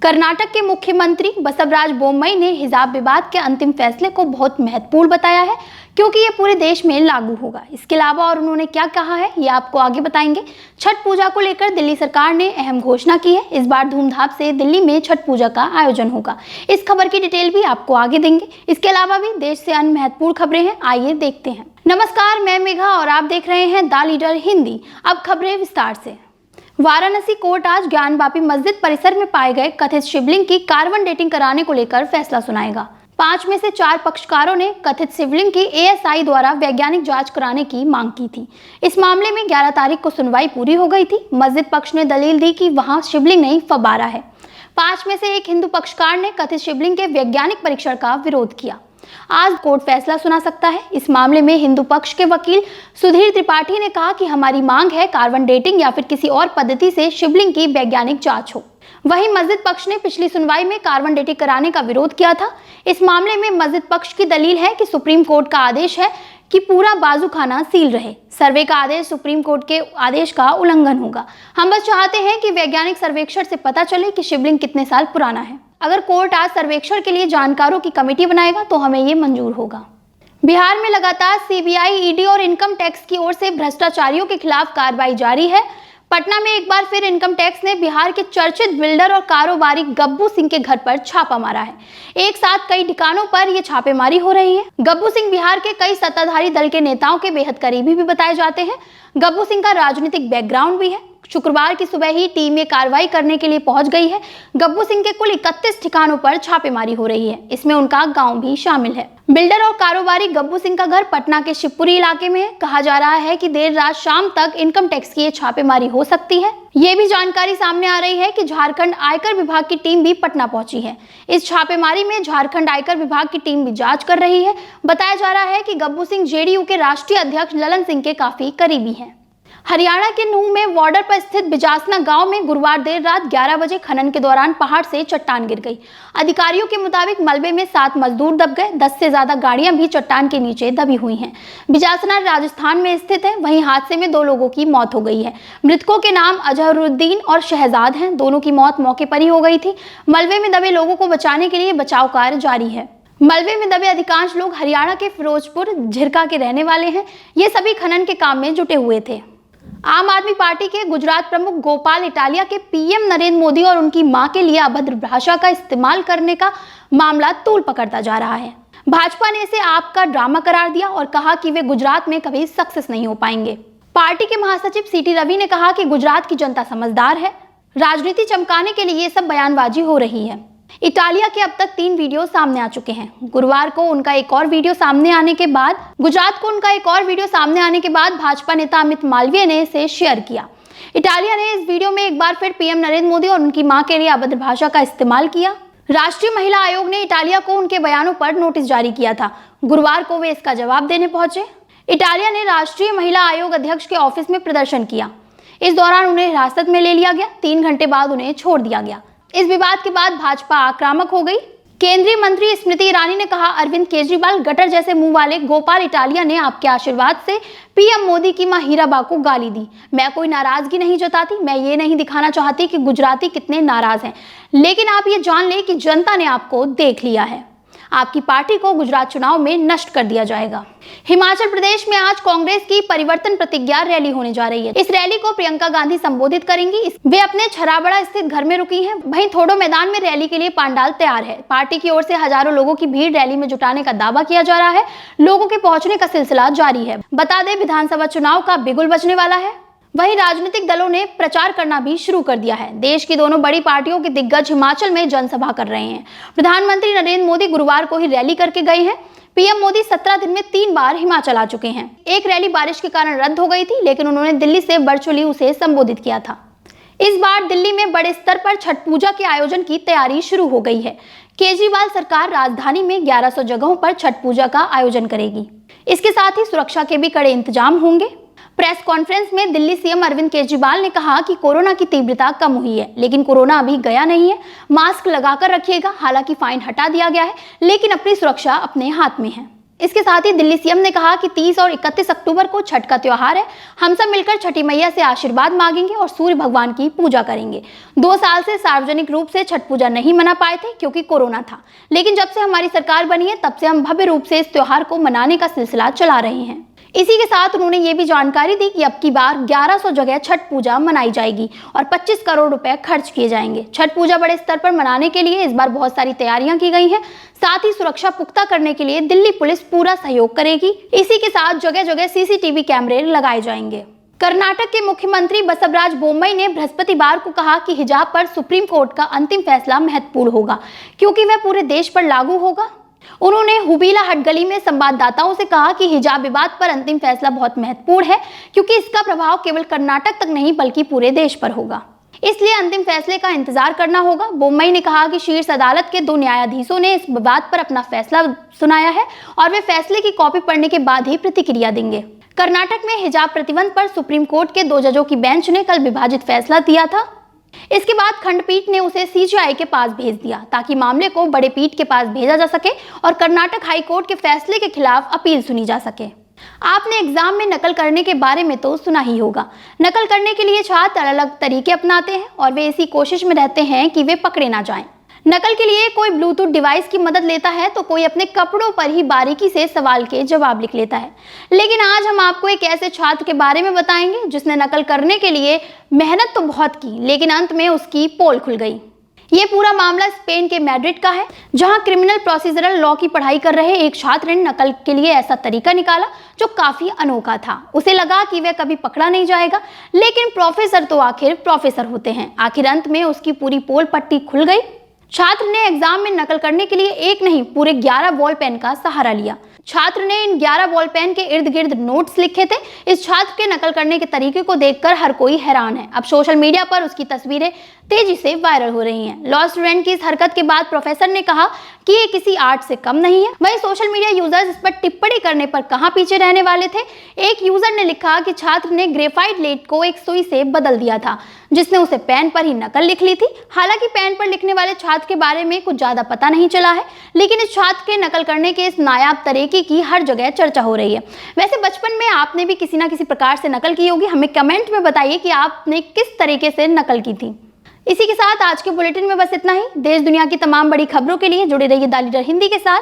कर्नाटक के मुख्यमंत्री बसवराज बोम्मई ने हिजाब विवाद के अंतिम फैसले को बहुत महत्वपूर्ण बताया है, क्योंकि ये पूरे देश में लागू होगा। इसके अलावा और उन्होंने क्या कहा है, ये आपको आगे बताएंगे। छठ पूजा को लेकर दिल्ली सरकार ने अहम घोषणा की है। इस बार धूमधाम से दिल्ली में छठ पूजा का आयोजन होगा। इस खबर की डिटेल भी आपको आगे देंगे। इसके अलावा भी देश से अन्य महत्वपूर्ण खबरें हैं, आइए देखते हैं। नमस्कार, मैं मेघा और आप देख रहे हैं द लीडर हिंदी। अब खबरें विस्तार से। वाराणसी कोर्ट आज ज्ञानवापी मस्जिद परिसर में पाए गए कथित शिवलिंग की कार्बन डेटिंग कराने को लेकर फैसला सुनाएगा। 5 में से 4 पक्षकारों ने कथित शिवलिंग की ASI द्वारा वैज्ञानिक जांच कराने की मांग की थी। इस मामले में 11 तारीख को सुनवाई पूरी हो गई थी। मस्जिद पक्ष ने दलील दी कि वहां शिवलिंग नहीं, फव्वारा है। 5 में से 1 हिंदू पक्षकार ने कथित शिवलिंग के वैज्ञानिक परीक्षण का विरोध किया। आज कोर्ट फैसला सुना सकता है। इस मामले में हिंदू पक्ष के वकील सुधीर त्रिपाठी ने कहा कि हमारी मांग है कार्बन डेटिंग या फिर किसी और पद्धति से शिवलिंग की वैज्ञानिक जांच हो। वहीं मस्जिद पक्ष ने पिछली सुनवाई में कार्बन डेटिंग कराने का विरोध किया था। इस मामले में मस्जिद पक्ष की दलील है कि सुप्रीम कोर्ट का आदेश है कि पूरा बाजूखाना सील रहे। सर्वे का आदेश सुप्रीम कोर्ट के आदेश का उल्लंघन होगा। हम बस चाहते हैं कि वैज्ञानिक सर्वेक्षण से पता चले कि शिवलिंग कितने साल पुराना है। अगर कोर्ट आज सर्वेक्षण के लिए जानकारों की कमेटी बनाएगा तो हमें ये मंजूर होगा। बिहार में लगातार CBI, ED और इनकम टैक्स की ओर से भ्रष्टाचारियों के खिलाफ कार्रवाई जारी है। पटना में एक बार फिर इनकम टैक्स ने बिहार के चर्चित बिल्डर और कारोबारी गब्बू सिंह के घर पर छापा मारा है। एक साथ कई ठिकानों पर यह छापेमारी हो रही है। गब्बू सिंह बिहार के कई सत्ताधारी दल के नेताओं के बेहद करीबी भी बताए जाते हैं। गब्बू सिंह का राजनीतिक बैकग्राउंड भी है। शुक्रवार की सुबह ही टीम ये कार्रवाई करने के लिए पहुंच गई है। गब्बू सिंह के कुल 31 ठिकानों पर छापेमारी हो रही है। इसमें उनका गांव भी शामिल है। बिल्डर और कारोबारी गब्बू सिंह का घर पटना के शिवपुरी इलाके में है। कहा जा रहा है कि देर रात शाम तक इनकम टैक्स की ये छापेमारी हो सकती है। ये भी जानकारी सामने आ रही है कि झारखंड आयकर विभाग की टीम भी पटना पहुंची है। इस छापेमारी में झारखंड आयकर विभाग की टीम भी जांच कर रही है। बताया जा रहा है कि गब्बू सिंह JDU के राष्ट्रीय अध्यक्ष ललन सिंह के काफी करीबी हैं। हरियाणा के नूह में बॉर्डर पर स्थित बिजासना गांव में गुरुवार देर रात 11 बजे खनन के दौरान पहाड़ से चट्टान गिर गई। अधिकारियों के मुताबिक मलबे में 7 मजदूर दब गए। 10 से ज्यादा गाड़ियां भी चट्टान के नीचे दबी हुई हैं। बिजासना राजस्थान में स्थित है। वहीं हादसे में 2 लोगों की मौत हो गई है। मृतकों के नाम अजहरुद्दीन और शहजाद हैं। दोनों की मौत मौके पर ही हो गई थी। मलबे में दबे लोगों को बचाने के लिए बचाव कार्य जारी है। मलबे में दबे अधिकांश लोग हरियाणा के फिरोजपुर झिरका के रहने वाले हैं। ये सभी खनन के काम में जुटे हुए थे। आम आदमी पार्टी के गुजरात प्रमुख गोपाल इटालिया के PM नरेंद्र मोदी और उनकी मां के लिए अभद्र भाषा का इस्तेमाल करने का मामला तूल पकड़ता जा रहा है। भाजपा ने इसे आपका ड्रामा करार दिया और कहा कि वे गुजरात में कभी सक्सेस नहीं हो पाएंगे। पार्टी के महासचिव CT रवि ने कहा कि गुजरात की जनता समझदार है। राजनीति चमकाने के लिए ये सब बयानबाजी हो रही है। इटालिया के अब तक 3 वीडियो सामने आ चुके हैं। गुरुवार को उनका एक और वीडियो सामने आने के बाद भाजपा नेता अमित मालवीय ने इसे शेयर किया। इटालिया ने इस वीडियो में एक बार फिर PM नरेंद्र मोदी और उनकी मां के लिए अभद्र भाषा का इस्तेमाल किया। राष्ट्रीय महिला आयोग ने इटालिया को उनके बयानों पर नोटिस जारी किया था। गुरुवार को वे इसका जवाब देने पहुंचे। इटालिया ने राष्ट्रीय महिला आयोग अध्यक्ष के ऑफिस में प्रदर्शन किया। इस दौरान उन्हें हिरासत में ले लिया गया। 3 घंटे बाद उन्हें छोड़ दिया गया। इस विवाद के बाद भाजपा आक्रामक हो गई। केंद्रीय मंत्री स्मृति ईरानी ने कहा, अरविंद केजरीवाल गटर जैसे मुंह वाले गोपाल इटालिया ने आपके आशीर्वाद से PM मोदी की मां हीराबा को गाली दी। मैं कोई नाराजगी नहीं जताती। मैं ये नहीं दिखाना चाहती कि गुजराती कितने नाराज हैं, लेकिन आप ये जान लें कि जनता ने आपको देख लिया है। आपकी पार्टी को गुजरात चुनाव में नष्ट कर दिया जाएगा। हिमाचल प्रदेश में आज कांग्रेस की परिवर्तन प्रतिज्ञा रैली होने जा रही है। इस रैली को प्रियंका गांधी संबोधित करेंगी। वे अपने छराबड़ा स्थित घर में रुकी हैं। वहीं थोडो मैदान में रैली के लिए पंडाल तैयार है। पार्टी की ओर से हजारों लोगों की भीड़ रैली में जुटाने का दावा किया जा रहा है। लोगों के पहुंचने का सिलसिला जारी है। बता दें, विधानसभा चुनाव का बिगुल बजने वाला है। वहीं राजनीतिक दलों ने प्रचार करना भी शुरू कर दिया है। देश की दोनों बड़ी पार्टियों के दिग्गज हिमाचल में जनसभा कर रहे हैं। प्रधानमंत्री नरेंद्र मोदी गुरुवार को ही रैली करके गए हैं। PM मोदी 17 दिन में 3 बार हिमाचल आ चुके हैं। एक रैली बारिश के कारण रद्द हो गई थी, लेकिन उन्होंने दिल्ली से वर्चुअली उसे संबोधित किया था। इस बार दिल्ली में बड़े स्तर पर छठ पूजा के आयोजन की तैयारी शुरू हो गई है। केजरीवाल सरकार राजधानी में 1100 जगहों पर छठ पूजा का आयोजन करेगी। इसके साथ ही सुरक्षा के भी कड़े इंतजाम होंगे। प्रेस कॉन्फ्रेंस में दिल्ली CM अरविंद केजरीवाल ने कहा कि कोरोना की तीव्रता कम हुई है, लेकिन कोरोना अभी गया नहीं है। मास्क लगाकर रखिएगा। हालांकि फाइन हटा दिया गया है, लेकिन अपनी सुरक्षा अपने हाथ में है। इसके साथ ही दिल्ली सीएम ने कहा कि 30 और 31 अक्टूबर को छठ का त्योहार है। हम सब मिलकर छठी मैया से आशीर्वाद मांगेंगे और सूर्य भगवान की पूजा करेंगे। 2 साल से सार्वजनिक रूप से छठ पूजा नहीं मना पाए थे क्योंकि कोरोना था, लेकिन जब से हमारी सरकार बनी है तब से हम भव्य रूप से इस त्योहार को मनाने का सिलसिला चला रहे हैं। इसी के साथ उन्होंने ये भी जानकारी दी कि अब की बार 1100 जगह छठ पूजा मनाई जाएगी और 25 करोड़ रुपए खर्च किए जाएंगे। छठ पूजा बड़े स्तर पर मनाने के लिए इस बार बहुत सारी तैयारियां की गई हैं। साथ ही सुरक्षा पुख्ता करने के लिए दिल्ली पुलिस पूरा सहयोग करेगी। इसी के साथ जगह जगह सीसीटीवी कैमरे लगाए जाएंगे। कर्नाटक के मुख्यमंत्री बसवराज बोम्मई ने बृहस्पतिवार को कहा कि हिजाब पर सुप्रीम कोर्ट का अंतिम फैसला महत्वपूर्ण होगा क्योंकि वह पूरे देश पर लागू होगा। उन्होंने हुबीला हटगली में संवाददाताओं से कहा कि हिजाब विवाद पर अंतिम फैसला बहुत महत्वपूर्ण है क्योंकि इसका प्रभाव केवल कर्नाटक तक नहीं बल्कि पूरे देश पर होगा, इसलिए अंतिम फैसले का इंतजार करना होगा। बोम्मई ने कहा कि शीर्ष अदालत के 2 न्यायाधीशों ने इस विवाद पर अपना फैसला सुनाया है और वे फैसले की कॉपी पढ़ने के बाद ही प्रतिक्रिया देंगे। कर्नाटक में हिजाब प्रतिबंध पर सुप्रीम कोर्ट के 2 जजों की बेंच ने कल विभाजित फैसला दिया था। इसके बाद खंडपीठ ने उसे सीजीआई के पास भेज दिया ताकि मामले को बड़े पीठ के पास भेजा जा सके और कर्नाटक हाई कोर्ट के फैसले के खिलाफ अपील सुनी जा सके। आपने एग्जाम में नकल करने के बारे में तो सुना ही होगा। नकल करने के लिए छात्र अलग अलग तरीके अपनाते हैं और वे इसी कोशिश में रहते हैं कि वे पकड़े ना जाएं। नकल के लिए कोई ब्लूटूथ डिवाइस की मदद लेता है तो कोई अपने कपड़ों पर ही बारीकी से सवाल के जवाब लिख लेता है। लेकिन आज हम आपको एक ऐसे छात्र के बारे में बताएंगे जिसने नकल करने के लिए मेहनत तो बहुत की लेकिन अंत में उसकी पोल खुल गई। ये पूरा मामला स्पेन के मैड्रिड का है, जहां क्रिमिनल प्रोसीजरल लॉ की पढ़ाई कर रहे एक छात्र ने नकल के लिए ऐसा तरीका निकाला जो काफी अनोखा था। उसे लगा कि वह कभी पकड़ा नहीं जाएगा, लेकिन प्रोफेसर तो आखिर प्रोफेसर होते हैं। आखिर अंत में उसकी पूरी पोल पट्टी खुल गई। छात्र ने एग्जाम में नकल करने के लिए एक नहीं पूरे 11 बॉल पेन का सहारा लिया। छात्र ने इन 11 बॉल पेन के इर्द गिर्द नोट्स लिखे थे। इस छात्र के नकल करने के तरीके को देखकर हर कोई हैरान है। अब सोशल मीडिया पर उसकी तस्वीरें तेजी से वायरल हो रही हैं। लॉ स्टूडेंट की इस हरकत के बाद प्रोफेसर ने कहा कि ये किसी आर्ट से कम नहीं है। वहीं सोशल मीडिया यूजर्स इस पर टिप्पणी करने पर कहां पीछे रहने वाले थे। एक यूजर ने लिखा कि छात्र ने ग्रेफाइट लेड को एक सुई से बदल दिया था जिसने उसे पेन पर ही नकल लिख ली थी। हालांकि पेन पर लिखने वाले छात्र के बारे में कुछ ज्यादा पता नहीं चला है, लेकिन इस छात्र के नकल करने के इस नायाब तरीके की हर जगह चर्चा हो रही है। वैसे बचपन में आपने भी किसी ना किसी प्रकार से नकल की होगी। हमें कमेंट में बताइए कि आपने किस तरीके से नकल की थी। इसी के साथ आज के बुलेटिन में बस इतना ही। देश दुनिया की तमाम बड़ी खबरों के लिए जुड़े रहिए द लीडर हिंदी के साथ।